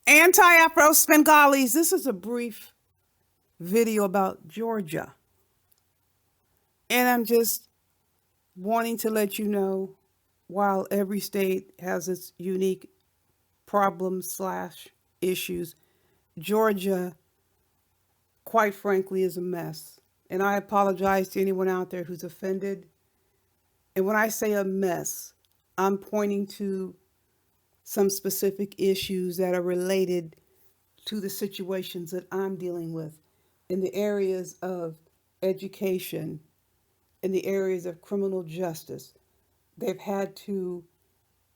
Anti-Afro Spengalis, this is a brief video about Georgia. And I'm just wanting to let you know, while every state has its unique problems slash issues, Georgia, quite frankly, is a mess. And I apologize to anyone out there who's offended. And when I say a mess, I'm pointing to some specific issues that are related to the situations that I'm dealing with in the areas of education, in the areas of criminal justice. They've had to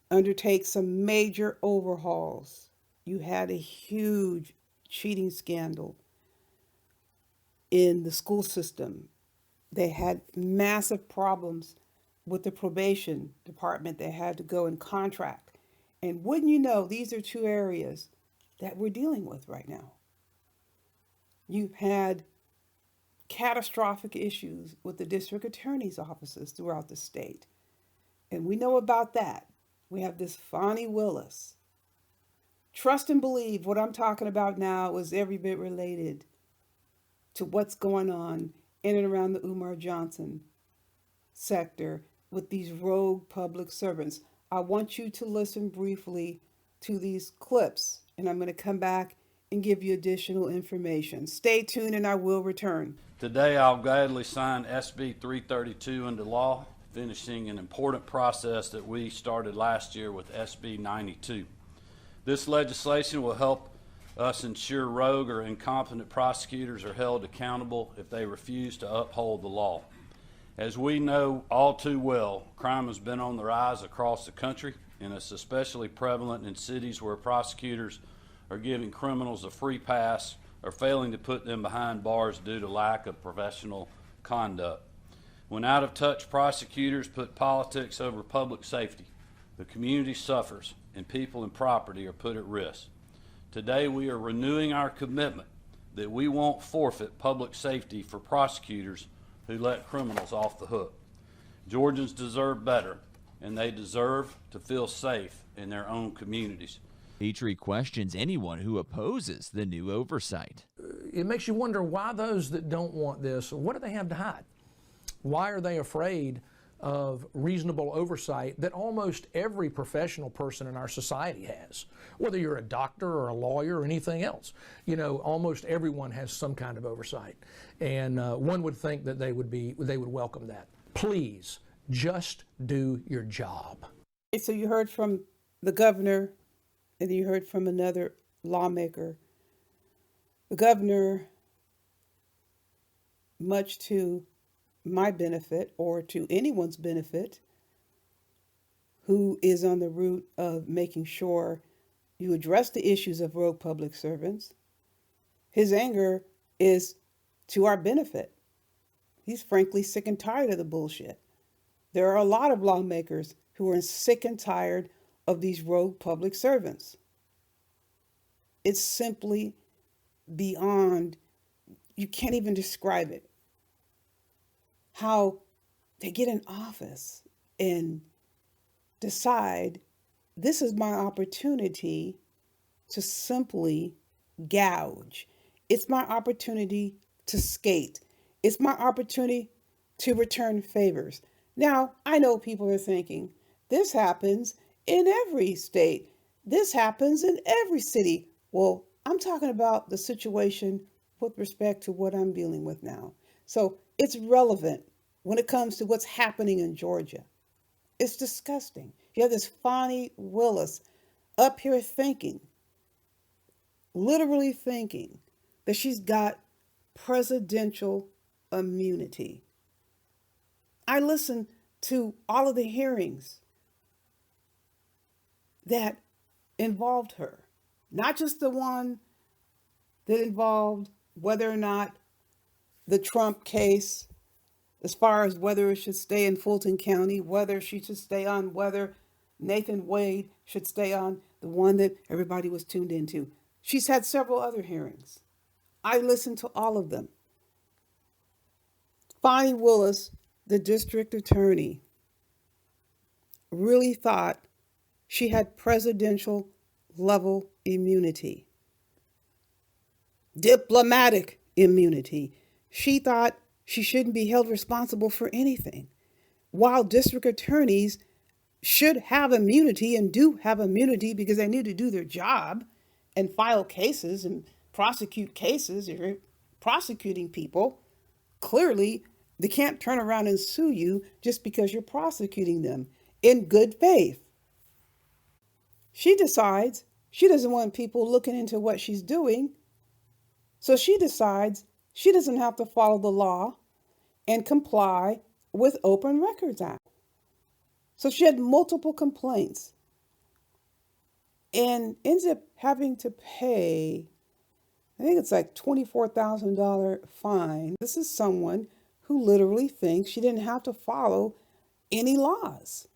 undertake some major overhauls. You had a huge cheating scandal in the school system. They had massive problems with the probation department. They had to go and contract. And wouldn't you know, these are two areas that we're dealing with right now. You've had catastrophic issues with the district attorney's offices throughout the state. And we know about that. We have this Fonnie Willis. Trust and believe what I'm talking about now is every bit related to what's going on in and around the Umar Johnson sector with these rogue public servants. I want you to listen briefly to these clips, and I'm going to come back and give you additional information. Stay tuned and I will return. Today I'll gladly sign SB 332 into law, finishing an important process that we started last year with SB 92. This legislation will help us ensure rogue or incompetent prosecutors are held accountable if they refuse to uphold the law. As we know all too well, crime has been on the rise across the country, and it's especially prevalent in cities where prosecutors are giving criminals a free pass or failing to put them behind bars due to lack of professional conduct. When out of touch prosecutors put politics over public safety, the community suffers and people and property are put at risk. Today we are renewing our commitment that we won't forfeit public safety for prosecutors who let criminals off the hook. Georgians deserve better, and they deserve to feel safe in their own communities. Petrie questions anyone who opposes the new oversight. It makes you wonder why those that don't want this, what do they have to hide? Why are they afraid of reasonable oversight that almost every professional person in our society has? Whether you're a doctor or a lawyer or anything else, you know, almost everyone has some kind of oversight. And one would think that they would welcome that. Please, just do your job. So you heard from the governor, and you heard from another lawmaker. The governor, much to my benefit or to anyone's benefit, who is on the route of making sure you address the issues of rogue public servants, his anger is to our benefit. He's frankly sick and tired of the bullshit. There are a lot of lawmakers who are sick and tired of these rogue public servants. It's simply beyond, you can't even describe it. How they get in office and decide, this is my opportunity to simply gouge. It's my opportunity to skate. It's my opportunity to return favors. Now, I know people are thinking, this happens in every state. This happens in every city. Well, I'm talking about the situation with respect to what I'm dealing with now. So it's relevant when it comes to what's happening in Georgia. It's disgusting. You have this Fonnie Willis up here thinking, literally thinking, that she's got presidential immunity. I listened to all of the hearings that involved her, not just the one that involved whether or not the Trump case, as far as whether it should stay in Fulton County, whether she should stay on, whether Nathan Wade should stay on, the one that everybody was tuned into. She's had several other hearings. I listened to all of them. Fonnie Willis, the district attorney, really thought she had presidential level immunity. Diplomatic immunity. She thought she shouldn't be held responsible for anything, while district attorneys should have immunity and do have immunity because they need to do their job and file cases and prosecute cases. If you're prosecuting people, clearly they can't turn around and sue you just because you're prosecuting them in good faith. She decides she doesn't want people looking into what she's doing, so she decides she doesn't have to follow the law and comply with Open Records Act. So she had multiple complaints and ends up having to pay, I think it's like $24,000 fine. This is someone who literally thinks she didn't have to follow any laws.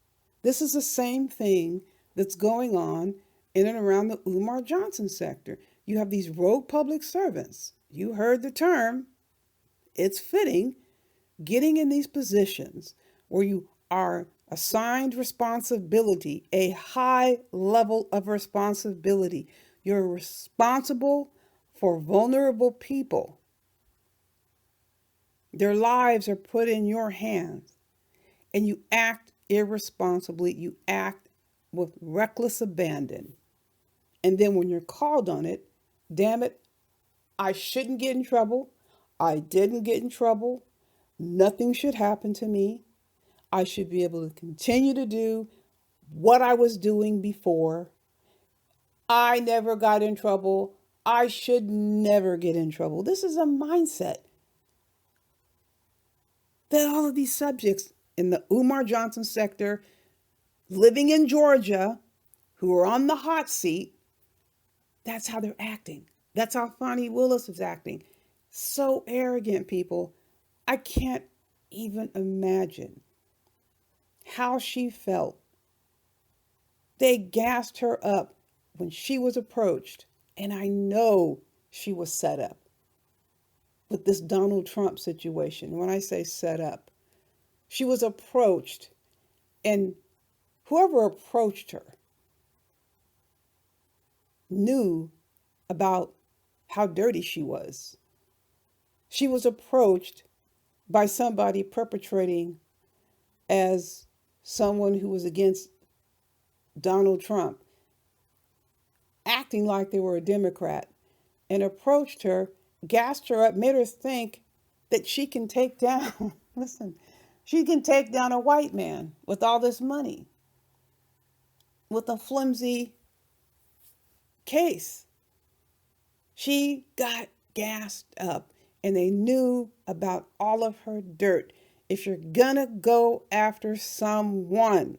This is the same thing that's going on in and around the Umar Johnson sector. You have these rogue public servants. You heard the term. It's fitting. Getting in these positions where you are assigned responsibility, a high level of responsibility. You're responsible for vulnerable people. Their lives are put in your hands, and you act irresponsibly. You act with reckless abandon. And then when you're called on it, damn it, I shouldn't get in trouble. I didn't get in trouble. Nothing should happen to me. I should be able to continue to do what I was doing before. I never got in trouble. I should never get in trouble. This is a mindset that all of these subjects in the Umar Johnson sector, living in Georgia, who are on the hot seat, that's how they're acting. That's how Fonnie Willis is acting. So arrogant, people. I can't even imagine how she felt. They gassed her up when she was approached, and I know she was set up with this Donald Trump situation. When I say set up, she was approached, and whoever approached her knew about how dirty she was. She was approached by somebody perpetrating as someone who was against Donald Trump, acting like they were a Democrat, and approached her, gassed her up, made her think that she can take down, listen, she can take down a white man with all this money, with a flimsy case. She got gassed up, and they knew about all of her dirt. If you're gonna go after someone,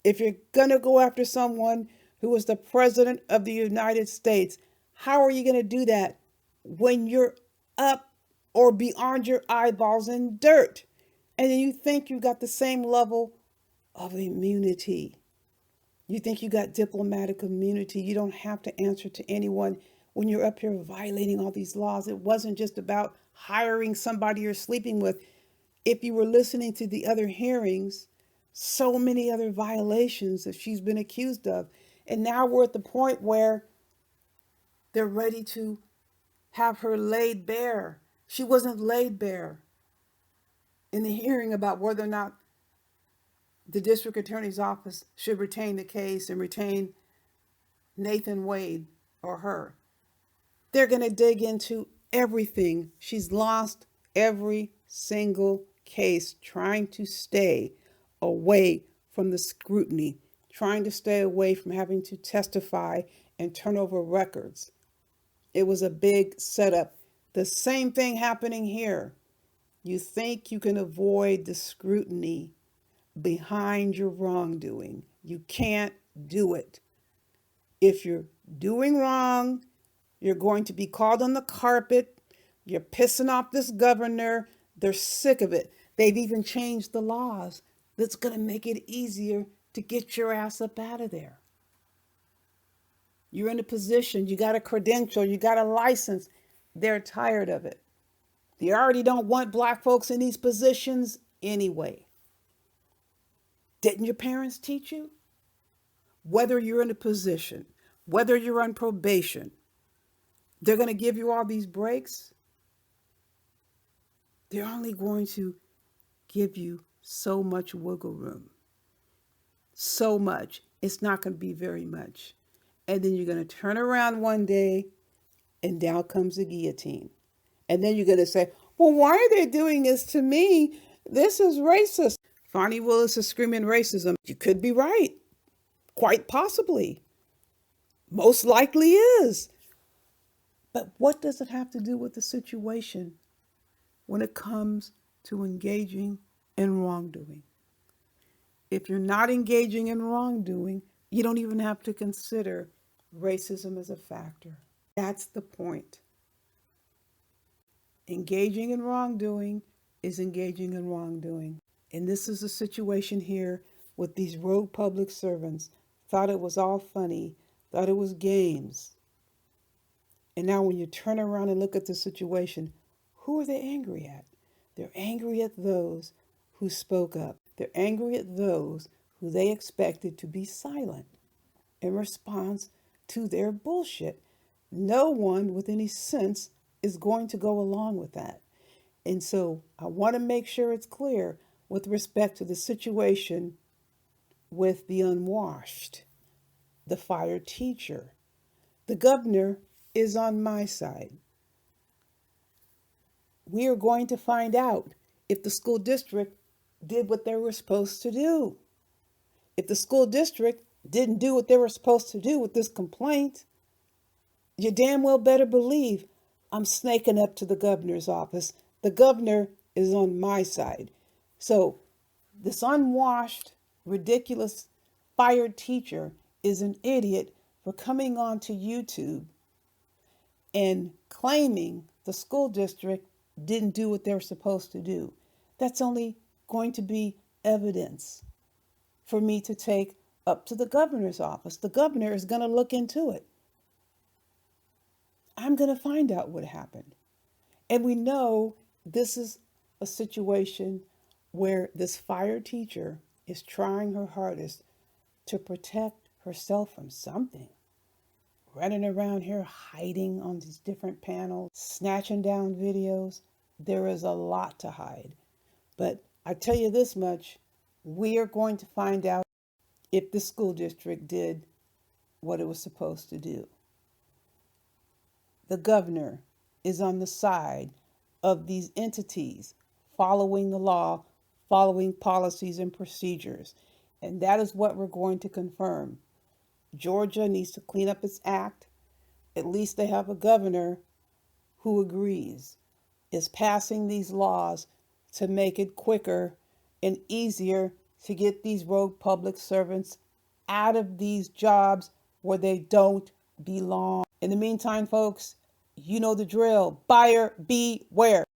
if you're gonna go after someone who was the president of the United States, how are you gonna do that when you're up or beyond your eyeballs in dirt? And then you think you got the same level of immunity. You think you got diplomatic immunity. You don't have to answer to anyone when you're up here violating all these laws. It wasn't just about hiring somebody you're sleeping with. If you were listening to the other hearings, so many other violations that she's been accused of. And now we're at the point where they're ready to have her laid bare. She wasn't laid bare in the hearing about whether or not the district attorney's office should retain the case and retain Nathan Wade or her. They're going to dig into everything. She's lost every single case trying to stay away from the scrutiny, trying to stay away from having to testify and turn over records. It was a big setup. The same thing happening here. You think you can avoid the scrutiny behind your wrongdoing. You can't do it. If you're doing wrong, you're going to be called on the carpet. You're pissing off this governor. They're sick of it. They've even changed the laws that's going to make it easier to get your ass up out of there. You're in a position, you got a credential, you got a license. They're tired of it. They already don't want black folks in these positions anyway. Didn't your parents teach you? Whether you're in a position, whether you're on probation, they're going to give you all these breaks. They're only going to give you so much wiggle room. So much. It's not going to be very much. And then you're going to turn around one day and down comes the guillotine. And then you're going to say, well, why are they doing this to me? This is racist. Fonnie Willis is screaming racism. You could be right. Quite possibly. Most likely is. But what does it have to do with the situation when it comes to engaging in wrongdoing? If you're not engaging in wrongdoing, you don't even have to consider racism as a factor. That's the point. Engaging in wrongdoing is engaging in wrongdoing. And this is a situation here with these rogue public servants. Thought it was all funny, thought it was games. And now when you turn around and look at the situation, who are they angry at? They're angry at those who spoke up. They're angry at those who they expected to be silent in response to their bullshit. No one with any sense is going to go along with that. And so I want to make sure it's clear with respect to the situation with the unwashed, the fired teacher. The governor is on my side. We are going to find out if the school district did what they were supposed to do. If the school district didn't do what they were supposed to do with this complaint, you damn well better believe I'm snaking up to the governor's office. The governor is on my side. So this unwashed, ridiculous, fired teacher is an idiot for coming onto YouTube and claiming the school district didn't do what they were supposed to do. That's only going to be evidence for me to take up to the governor's office. The governor is going to look into it. I'm going to find out what happened. And we know this is a situation where this fired teacher is trying her hardest to protect herself from something. Running around here hiding on these different panels, snatching down videos. There is a lot to hide. But I tell you this much, we are going to find out if the school district did what it was supposed to do. The governor is on the side of these entities following the law, following policies and procedures. And that is what we're going to confirm. Georgia needs to clean up its act. At least they have a governor who agrees, is passing these laws to make it quicker and easier to get these rogue public servants out of these jobs where they don't belong. In the meantime, folks, you know the drill. Buyer beware.